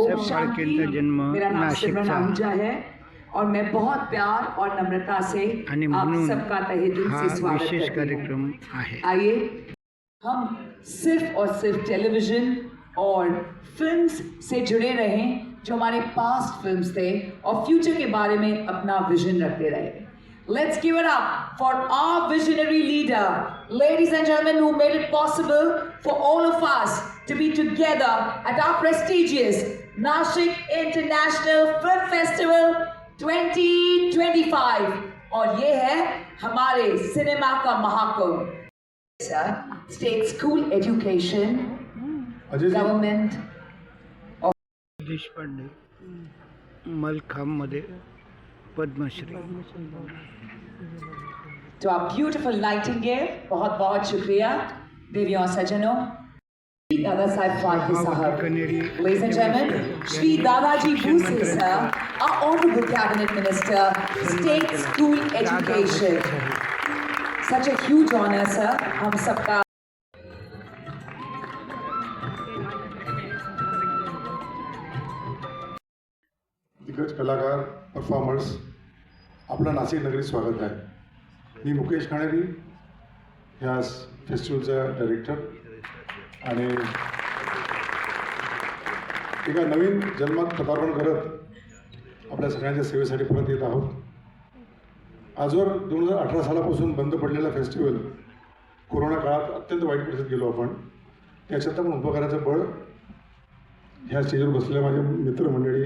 ओम शांति। जन्म मेरा नाम सिमरन नाशिकचा आहूजा है और मैं बहुत प्यार और नम्रता से आणि आप म्हणून सबका तहे दिल हा से स्वागत विशेष करती हूँ। कार्यक्रम आहे। आइए हम सिर्फ और सिर्फ टेलीविजन और फिल्म्स से जुड़े रहें जो हमारे पास्ट फिल्म्स थे और फ्यूचर के बारे में अपना विजन रखते रहे। Let's give it up for our visionary leader, ladies and gentlemen, who made it possible for all of us to be together at our prestigious Nashik International Film Festival 2025. और ये है हमारे cinema का Mahakumbh. State school education, government. Deshpande मलखांबमध्ये Padmashri. To our beautiful nightingale, बहुत बहुत शुक्रिया देवियों और सज्जनों। दादा साहब फाल्के साहब, ladies and gentlemen, Shri Dadaji Bhuse sir, our honorable cabinet minister, state school education. Such a huge honor, sir. हम सबका दिग्गज कलाकार परफॉर्मर्स आपलं नाशिक नगरी स्वागत आहे। मी मुकेश काणेरी, ह्या फेस्टिवलचा डायरेक्टर आणि एका नवीन जन्मात पदार्पण करत आपल्या सगळ्यांच्या सेवेसाठी परत येत आहोत। आजवर 2018 सालापासून बंद पडलेला फेस्टिवल कोरोना काळात अत्यंत वाईट परिस्थितीत गेलो आपण। त्याच्यात पण उपकाराचं बळ ह्या स्टेजवर बसलेल्या माझ्या मित्रमंडळी,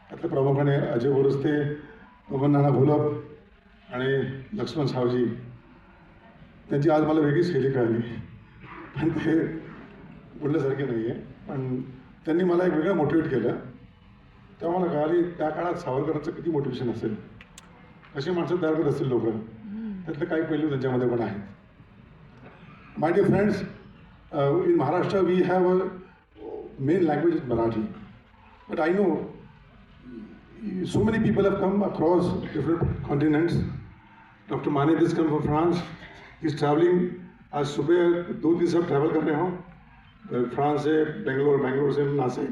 त्यातल्या प्रामुख्याने अजय बोरस्ते, पवन नाना घोलप आणि लक्ष्मण सावजी, त्यांची आज मला वेगळीच शैली कळली, पण ते बोलण्यासारखे नाही आहे। पण त्यांनी मला एक वेगळं मोटिवेट केलं। तेव्हा मला कळाली त्या काळात सावरकरांचं किती मोटिवेशन असेल, कशी माणसं तयार करत असतील लोक, त्यातले काही पैलू त्यांच्यामध्ये पण आहेत। My dear friends, in Maharashtra we have a main language is Marathi, but I know so many people have come across different continents. Dr. Mane has come from France. He's traveling. आज सुबह 2 दिन से ट्रैवल कर रहे हो फ्रांस से बेंगलोर से नासिक,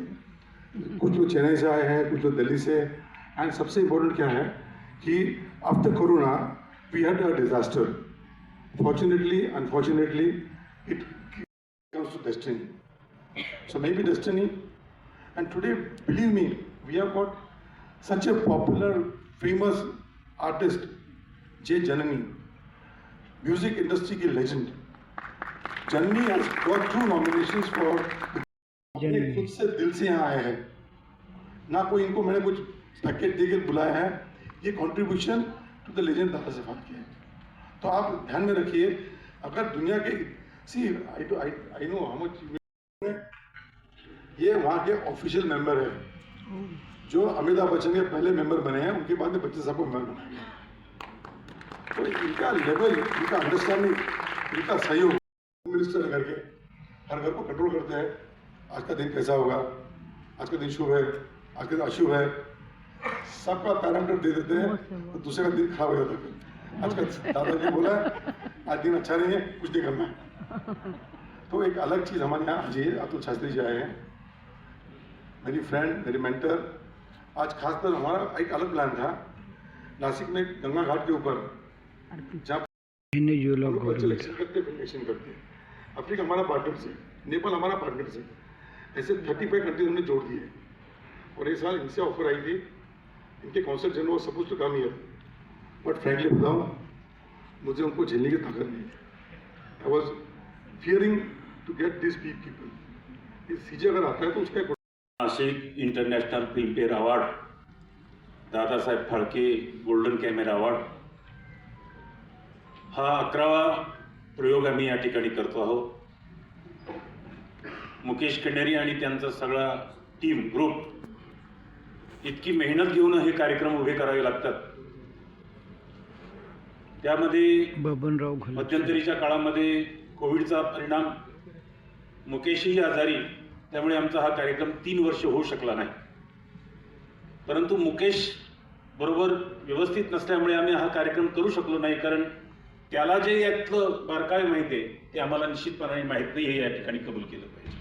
कुछ लोग चेन्नई से आए हैं, कुछ लोग दिल्ली से। एंड सबसे इम्पोर्टेंट क्या है कि after corona we had a disaster. Fortunately unfortunately it comes to destiny, so maybe destiny. And today believe me, we have got such a popular, famous artist, Jay Janani, music industry की legend. Janani has got 2 nominations for अपने खुद से दिल से यहाँ आए हैं, ना कोई इनको मैंने कुछ पैकेज देकर बुलाया है। ये contribution to the legend Dada Saheb की है। तो आप ध्यान में रखिए, अगर दुनिया के आई नो हाउ मच, ये वहाँ के ऑफिशियल मेंबर है जो अमिताभ बच्चन के पहले मेंबर बने हैं, उनके बाद में बच्चे साहब को मेंबर बनाया। तो इनका लेवल, इनका अंडरस्टैंडिंग, इनका सहयोग मिनिस्टर करके हर घर को कंट्रोल करते हैं। आज का दिन कैसा होगा, आज का दिन शुभ है, आज का दिन अशुभ है, सबका पैरामीटर दे देते हैं, तो दूसरे का दिन खराब हो जाता है। आज का दादा ने बोला आज दिन अच्छा नहीं है, कुछ नहीं करना है। तो एक अलग चीज़ हमारे यहाँ आज ये अतुल शास्त्री जी आए हैं, मेरी फ्रेंड, मेरी मेंटर। आज खासकर हमारा एक अलग प्लान था नासिक में गंगा घाट के ऊपर, जहाँ बच्चे इलेक्शन करते हैं। अफ्रीका हमारा पार्टनर से, नेपाल हमारा पार्टनर से, ऐसे 35 कंट्रीज हमने जोड़ दिए। और इस साल इनसे ऑफर आई थी, इनके council general supposed to come here, but frankly बताऊँ मुझे उनको झेलने की ताकत नहीं है। I was fearing to get this people. इस सीजे अगर आता है तो उसका Nashik international filmfare award, Dadasaheb Phalke golden camera award, हा 11वा प्रयोग आम्ही या ठिकाणी करतो आहोत। मुकेश कणेरी आणि त्यांचा सगळा टीम ग्रुप इतकी मेहनत घेऊन हे कार्यक्रम उभे करावे लागतात। त्यामध्ये मध्यंतरीच्या काळामध्ये कोविडचा परिणाम, मुकेशही आजारी, त्यामुळे आमचा हा कार्यक्रम 3 वर्ष होऊ शकला नाही। परंतु मुकेश बरोबर व्यवस्थित नसल्यामुळे आम्ही हा कार्यक्रम करू शकलो नाही, कारण त्याला जे यातलं बारकावे माहिती आहे ते आम्हाला निश्चितपणे माहीत नाही, हे या ठिकाणी कबूल केलं पाहिजे।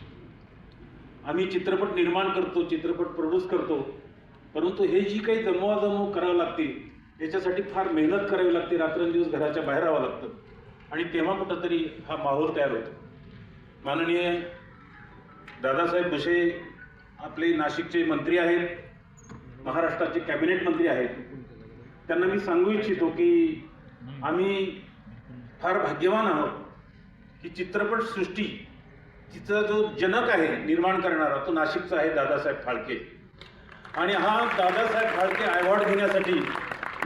आम्ही चित्रपट निर्माण करतो, चित्रपट प्रोड्यूस करतो, परंतु हे जी काही जमवाजमव करावं लागते याच्यासाठी फार मेहनत करावी लागते, रात्रंदिवस घराच्या बाहेर राहावं लागतं आणि तेव्हा कुठंतरी हा माहोल तयार होतो. माननीय दादासाहेब भुसे आपले नाशिकचे मंत्री आहेत, महाराष्ट्राचे कॅबिनेट मंत्री आहेत. त्यांना मी सांगू इच्छितो की आम्ही फार भाग्यवान आहोत की चित्रपटसृष्टी तिचा जो जनक आहे, निर्माण करणारा, तो नाशिकचा आहे दादासाहेब फाळके. आणि हा दादासाहेब फाळके अवॉर्ड घेण्यासाठी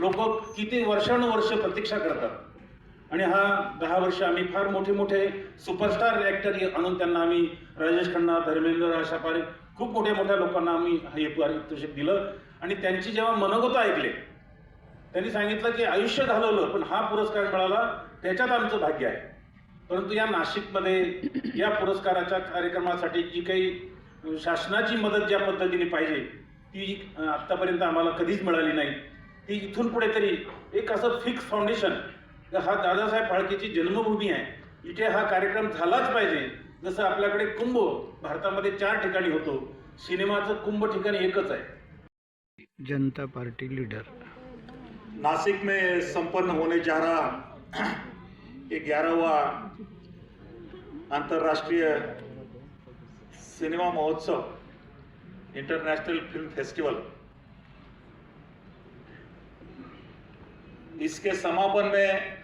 लोक किती वर्षानुवर्ष प्रतीक्षा करतात आणि हा 10 वर्ष आम्ही फार मोठे मोठे सुपरस्टार ॲक्टर आणून त्यांना आम्ही राजेश खन्ना, धर्मेंद्र, आशा पारेख, खूप मोठ्या मोठ्या लोकांना आम्ही हे पारितोषिक दिलं. आणि त्यांची जेव्हा मनोगत ऐकले, त्यांनी सांगितलं की आयुष्य घालवलं पण हा पुरस्कार मिळाला त्याच्यात आमचं भाग्य आहे. परंतु या नाशिकमध्ये या पुरस्काराच्या कार्यक्रमासाठी जी काही शासनाची मदत ज्या पद्धतीने पाहिजे ती आत्तापर्यंत आम्हाला कधीच मिळाली नाही. ती इथून पुढे तरी एक असं फिक्स फाउंडेशन, हा दादासाहेब फाळकेची जन्मभूमी आहे, इथे हा कार्यक्रम झालाच पाहिजे. जसं आपल्याकडे कुंभ भारतामध्ये 4 ठिकाणी होतो, सिनेमाचं कुंभ ठिकाणी एकच आहे. जनता पार्टी लीडर. नासिक में संपन्न होने जा रहा ये 11वां अंतर्राष्ट्रीय सिनेमा महोत्सव, इंटरनेशनल फिल्म फेस्टिवल, इसके समापन में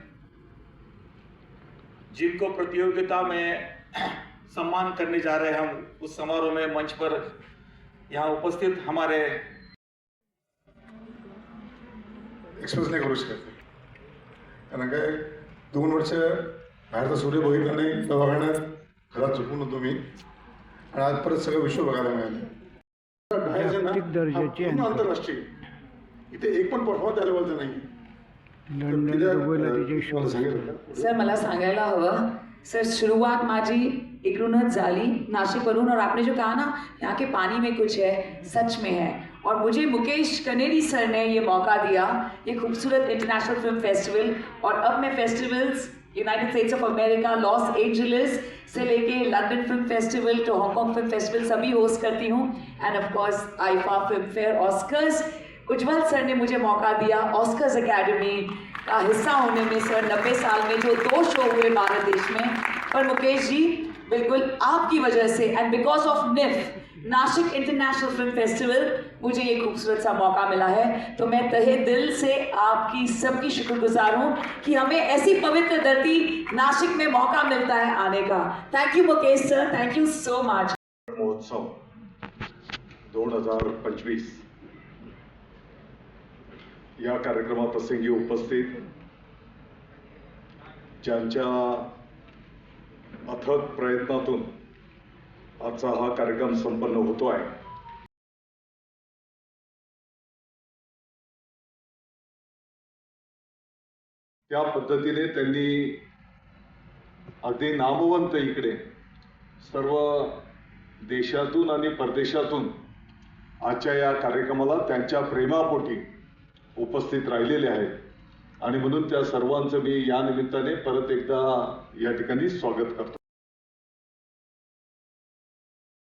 जिनको प्रतियोगिता में सम्मान करने जा रहे हैं हम, उस समारोह में मंच पर यहाँ उपस्थित हमारे एक्सप्रेस नाही करू शकत. कारण काय 2 वर्ष बाहेरचा सूर्य बघितला नाही, दवाखान्यात घरात झोपून होतो मी आणि आज परत सगळं विश्व बघायला मिळालं. जागतिक दर्जाची आंतरराष्ट्रीय इथे एक पण परफॉर्मन्स त्या लेवलचा नाही. लंडन, दुबईला तिचे शो. सर मला सांगायला हवं, सर शुरुआत माझी इकडूनच झाली नाशिकवरून. और आपने जो कहा ना यहाँ के पानी में कुछ है, सच में है. और मुझे मुकेश कनेरी सर ने ये मौका दिया, ये खूबसूरत इंटरनेशनल फिल्म फेस्टिवल. और अब मैं festivals United States of America, Los Angeles से लेके London film festival to Hong Kong film festival सभी होस्ट करती हूँ. And of course IIFA Filmfare, Oscars. Ujjwal sir ने मुझे मौका दिया ऑस्कर्स अकेडमी का हिस्सा होने में सर 90 साल में जो 2 शो हुए भारत देश में. पर मुकेश जी बिल्कुल आपकी वजह से and because of NIFF Nashik international film festival मुझे ये खूबसूरत सा मौका मिला है. तो मैं तहे दिल से आपकी सबकी शुक्रगुजार हूँ कि हमें ऐसी पवित्र धरती नासिक में मौका मिलता है आने का. Thank you Mukesh sir, thank you so much. महोत्सव 2025 या कार्यक्रमाप्रसंगी उपस्थित ज्यांच्या अथक प्रयत्नातून आजचा हा कार्यक्रम संपन्न होतो आहे, त्या पद्धतीने त्यांनी अगदी नामवंत इकडे सर्व देशातून आणि परदेशातून आजच्या या कार्यक्रमाला त्यांच्या प्रेमापोटी उपस्थित राहिलेले आहेत आणि म्हणून त्या सर्वांचं मी या निमित्ताने परत एकदा या ठिकाणी स्वागत करतो.